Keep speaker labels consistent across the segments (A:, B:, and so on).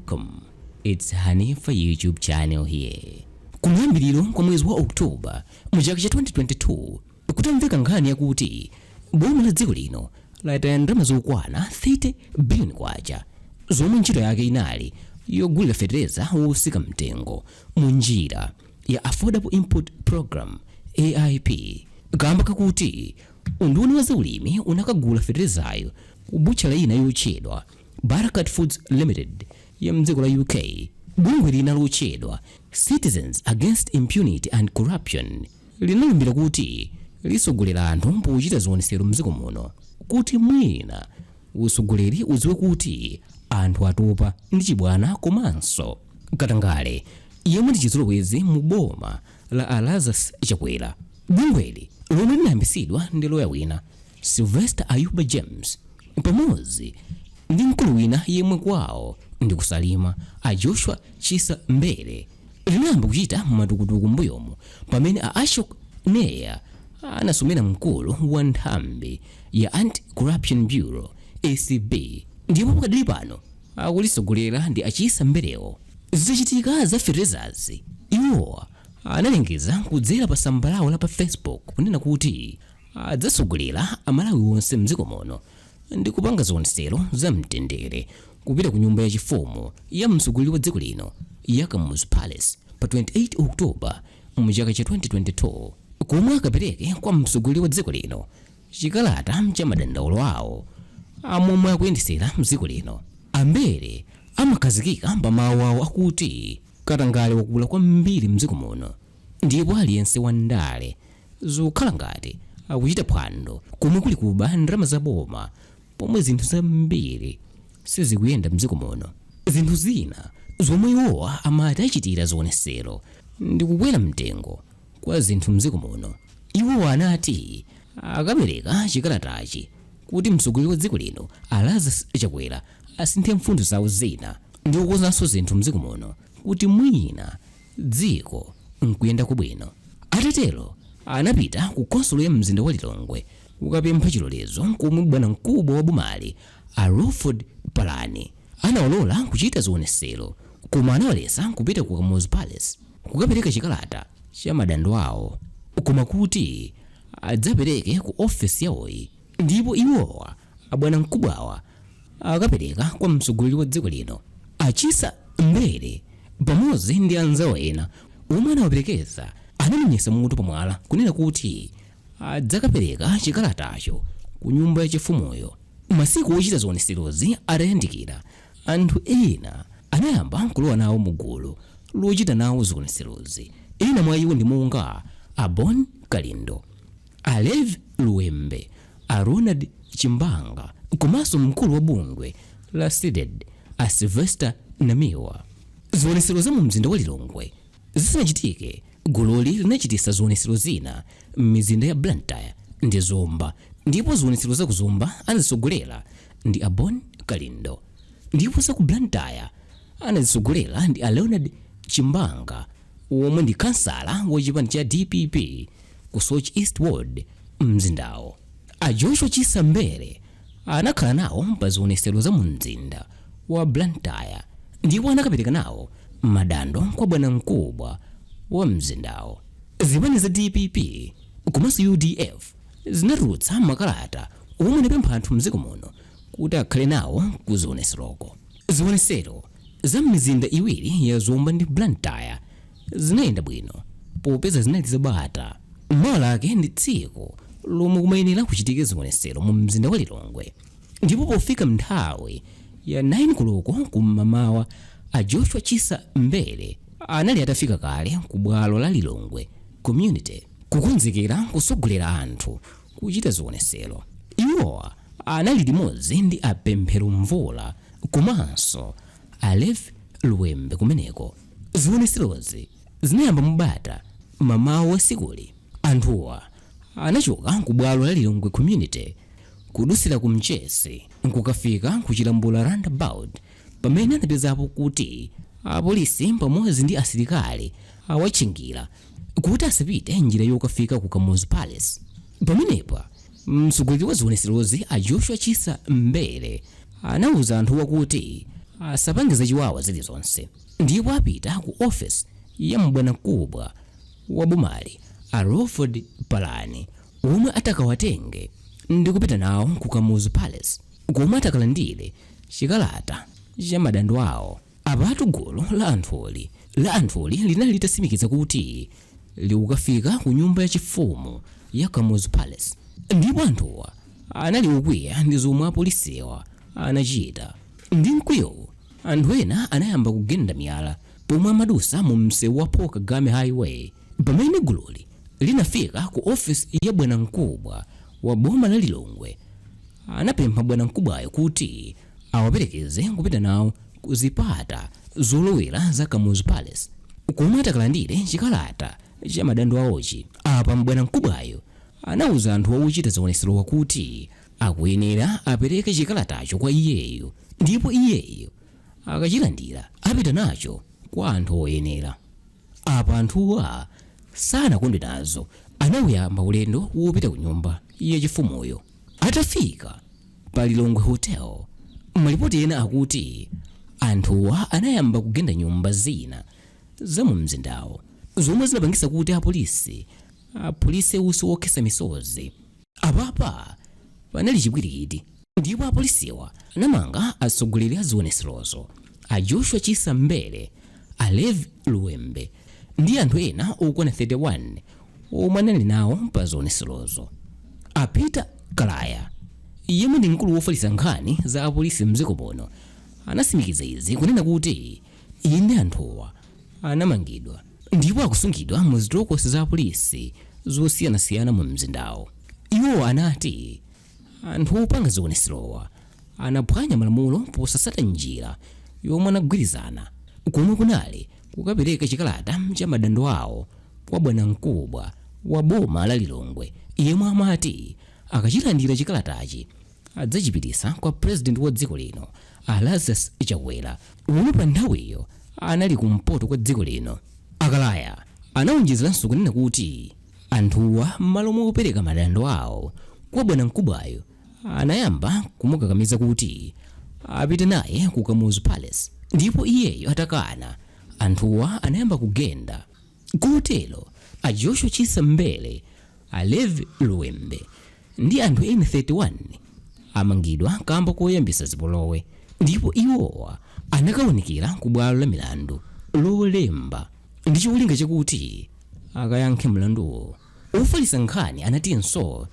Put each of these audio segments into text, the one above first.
A: Welcome. It's Honey for YouTube channel here. Kumayambiliro kwa mwezi wa Oktoba mu chaka cha 2022 kutamnveka nkhani yakuti boma la dziko lino lataya ndalama zokwana 30 billion kwacha zomwe ntchito yake inali yogulira fetereza wotsika mtengo mu njira ya Affordable Import Program AIP. Kamba kakuti unduna wa aulimi unakagula feterezayo kubucha ina yotchedwa Barkaat Foods Limited ya mdziko la UK. Bungwe lina lotchedwa Citizens Against Impunity and Corruption linalumbira kuti lisogolera anthu pochita zionetsero mdziko muno kuti mwina usogoleri udziwe kuti anthu atopa ndi chibwana komanso katangale yemwe ndi chizolowezi mu boma la Lazarus Chawera. Bungweli lomwe linayambitsidwa ndi loya wina Sylvester Ayuba James pamodzi ndi mkulu wina yemwe kwawo ndi kusalima a Joshua Chisa Mbere linayamba kuchita matukutuku mbuyomu pamene a Ashok Neya anasomera mkulu wa nthambi ya Anti-Corruption Bureau ACB ndipo pakadali pano akulisogolera ndi achisa Mberewo. Zichitika za feterezazi iwowa analengeza kudzera pa tsamba lawo la pa Facebook kunena kuti adzasogolera amalawi onse mdziko muno ndi kupanga zionetsero za mtendere kupita ku nyumba yachifumu ya mtsogoleri wa dziko lino yake Palace pa 28 Oktoba mu chaka cha 2022 komwe akapereke kwa mtsogoleri wa dziko lino chikalata cha madandaulo awo amomwe akuyendetsera mdziko lino. Ambere amakhazikika pa mawu awo akuti katangale wakula kwambiri mdziko muno ndipo aliyense wandale zokhala ngati akuchita phwando komwe kuli kuba ndalama za boma pomwe zinthu zambiri sizikuyenda mdziko muno. Zinthu zina zomwe iwowa amati achitira zionetsero ndi kukwera mtengo kwa zinthu mdziko muno. Iwowa anati akapereka chikalatachi kuti mtsogoleri wa dziko lino Lazarus Chawera asinthe mfundo zawo zina ndi kukonzanso zinthu mdziko muno kuti mwina dziko nkuyenda kubwino. Atatero anapita ku konsolo ya mzinda wa Lilongwe kukapempha chilolezo komwe bwana mkubwa wa bomali a Roford Palani anawalola kuchita zionetsero koma anawalesa kupita ku Palace kukapereka chikalata cha madandaulo awo koma kuti adzapereke ku ofisi yawoyi ndipo iwowa abwana mkubwawa akapereka kwa mtsogoleri wa dziko lino achisa Mbere pamodzi ndi anzawo ena omwe anawaperekeza anamenyesa mutu pamwala kunena kuti adzakapereka chikalatacho ku nyumba yachifumuyo. Masiku ochita zionetserozi atayandikira anthu ena anayamba kulowa nawo mugulu lochita nawo zionetserozi. Ena mwa iwo ndi monga Abon Kalindo, Alev Luembe, Ronald Chimbanga komanso mkulu wa bungwe la Sided a Sylvester Namiwa. Zionetsero za mu mzinda wa Lilongwe zisanachitike gululi linachitisa zionetsero zina m'mizinda ya Blantyre ndi Zomba ndipo zionetsero za kuzomba anazisogolera ndi Abon Kalindo ndipo za ku Blantyre anazisogolera ndi Leonard Chimbanga omwe ndi kansala wa chipani cha DPP ku Soch East Ward mzindawo. A Joshua Chisa Mbere anakhala nawo pa zionetsero za mu mzinda wa Blantyre ndipo anakapereka nawo madando kwa bwana mkubwa wa mzindawo. Zipani za DPP komanso UDF zinatulutsa makalata omwe anapempha anthu mdziko muno kuti akhale nawo ku zionetseroko. Zionetsero za mizinda iwiri ya Zomba ndi Blantyre zinayenda bwino popeza zinali zabata. Malo ake ndi tsiku lomwe kumayenera kuchitika zionetsero mu mzinda wa Lilongwe ndipo pofika nthawi ya 9 koloko kumamawa a Joshua Chisa Mbere anali atafika kale ku bwalo la Lilongwe community kukonzekera kusogolera anthu kuchita zionetsero. Iwowa anali limodzi ndi apemphero mvula komanso Alev Luembe kumeneko. Zionetserozi zinayamba mubata mamawa wa sikuli. Anthuwa anachoka ku bwalo la Lilongwe community kudusira ku Mchesi nkukafika ku Chilambula roundabout pamene anapezapo kuti apolisi pamodzi ndi asilikali awachingira kuti asapite njira yokafika ku Palace. Pamenepa mtsogoleri wa zionetserozi a Joshua Chisa Mbere anawuza anthu kuti asapangiza chiwawa zilizonse, ndipo apita ku office ya mbwanamkubwa wa bomali a Roford Palani, omwe atakawatenge ndi kupita nawo ku Kamuzu Palace komwe atakalandire chikalata cha madandaulo awo. Apatu gulu la anthuli linali litasimikiza kuti liukafika ku nyumba ya chifumu ya Kamuzu Palace, ndipo anthuwa anali ukwiya ndi zomwe apolisiwa anachita. Ndi mkwiyo anthu ena anayamba kugenda miyala pomwe amadusa mu msewu wa Paul Kagame Highway. Pamene gululi linafika ku office ya bwanamkubwa wa boma la Lilongwe, anapempha bwanamkubwayo kuti awaperekeze kupita nawo ku zipata zolowera za Kamuzu Palace komwe atakalandire chikalata cha madandaulo awochi. Apa bwanamkubwayo anauza anthu ochita zionetsero kuti akuyenera apereke chikalatacho kwa iyeyo, ndipo iyeyo akachilandira apita nacho kwa anthu oyenera. Apa anthuwa sanakondwe nazo, anawuyamba ulendo wopita ku nyumba ya chifumuyo. Atafika pa Lilongwe Hotel, malipoti ena akuti anthuwa anayamba kugenda nyumba zina za mu mzindawo zomwe zinapangisa kuti apolisi uso wokhetsa misozi. Apapa panali chipwirikiti, ndipo apolisiwa anamanga atsogoleri a zionetserozo a Joshua Chisambere, a Levi Luwembe ndi anthu ena okwana 31 omwe anali nawo pa zionetserozo. A Peter Kalaya, yemwe ndi mkulu wofalitsa nkhani za apolisi mdziko muno, anasimikiza izi kunena kuti inde anthuwa anamangidwa ndipo akusungidwa mu zitokosi za apolisi zosiyanasiyana mu mzindawo. Iwo anati anthu opanga zionetserowa anaphwanya malamulo posasata njira yomwe anagwirizana, komwe kunali kukapereka chikalata cha madandaulo awo kwa bwanamkubwa wa boma la Lilongwe, yemwe amati akachilandira chikalatachi adzachipitisa kwa president wa dziko lino a Lazarus Chawera, omwe pa nthawiyo anali kumpoto kwa dziko lino. Akalaya anawonjezeranso kunena kuti anthuwa m'malo mopereka madandaulo awo kwa bwanamkubwayo anayamba kumukakamiza kuti apite naye ku Kamuzu Palace, ndipo iyeyo atakana anthuwa anayamba kugenda. Kotero a Joshua Chisambere, a Levi Luwembe ndi anthu ena 31 amangidwa kamba koyambisa zipolowe, ndipo iwowa anakaonekera ku bwalo la milandu lolemba ndi cholinga chakuti akayankhe mlanduwo. Ofalitsa nkhani anatinso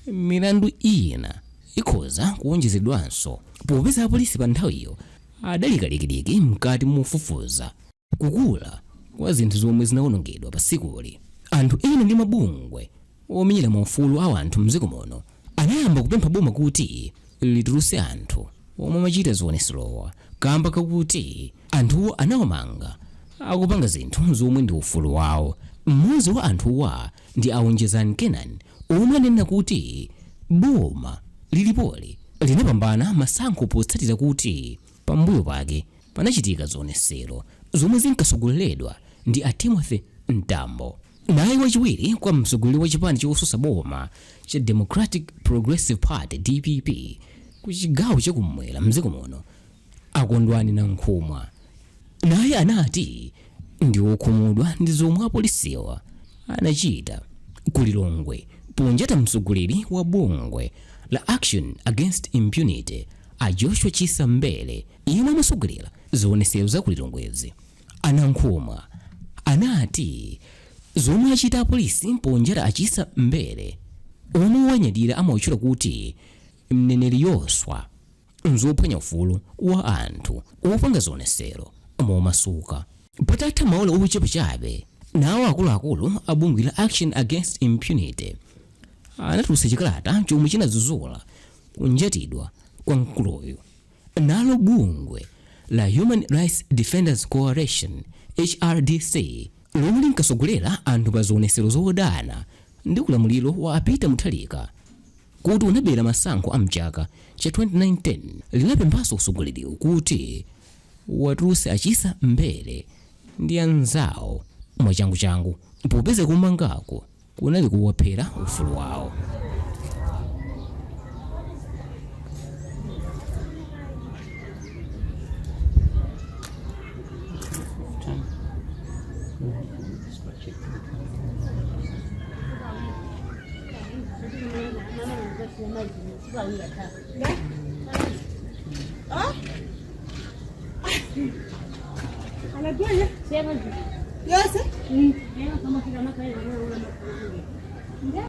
A: milandu ina ikhoza kuwonjezedwanso popeza apolisi pa nthawiyo adali kalikiliki mkati mofufuza kukula kwa zinthu zomwe zinawonongedwa pa sikuli. Anthu ena ndi mabungwe omenyera maufulu a anthu mdziko muno anayamba kupempha boma kuti litulutse anthu omwe amachita zionetserowa kamba kakuti anthuwo anawamanga akupanga zinthu zomwe ndi ufulu wawo. Mmodzi wa anthuwa ndi Aunjezani Kenan, omwe anena kuti boma lilipoli linapambana masankho potsatira kuti pambuyo pake panachitika zionetsero zomwe zinkasogoleredwa ndi a Timothy Ntambo, naye wachiwiri kwa mtsogoleri wa chipani chosusa boma cha Democratic Progressive Party DPP ku chigawo chakumwera mdziko muno, Akondwani na Nkhumwa, naye anati ndi okhumudwa ndi zomwe apolisiwa anachita ku Lilongwe ponjata mtsogoleri wa bungwe la Action Against Impunity a Joshua Chisambere, yemwe amasogolera zionetsero za ku Lilongwezi. Anankhumwa anati zomwe achita apolisi ponjata a Chisambere, omwe wanyadira amawatchula kuti mneneri yoswa, nzophwanya ufulu wa anthu opanga zionetsero momasuka. Patatha maola ochepachabe nawo akuluakulu a bungwe la Action Against Impunity anatulutsa chikalata chomwe chinadzudzula kunjatidwa kwa mkuluyo. Nalo bungwe la Human Rights Defenders Coalition HRDC lomwe linkasogolera anthu pa zionetsero zodana ndi ulamuliro wa Apita Muthalika kuti unabera masankho a mchaka cha 2019 linapemphanso usogoleriwo kuti watulutse a Chisambere ndi anzawo mwachangu popeza kumangako kunali kuwaphera ufulu wawo.
B: Anajua sema. Yes. Kama kila maka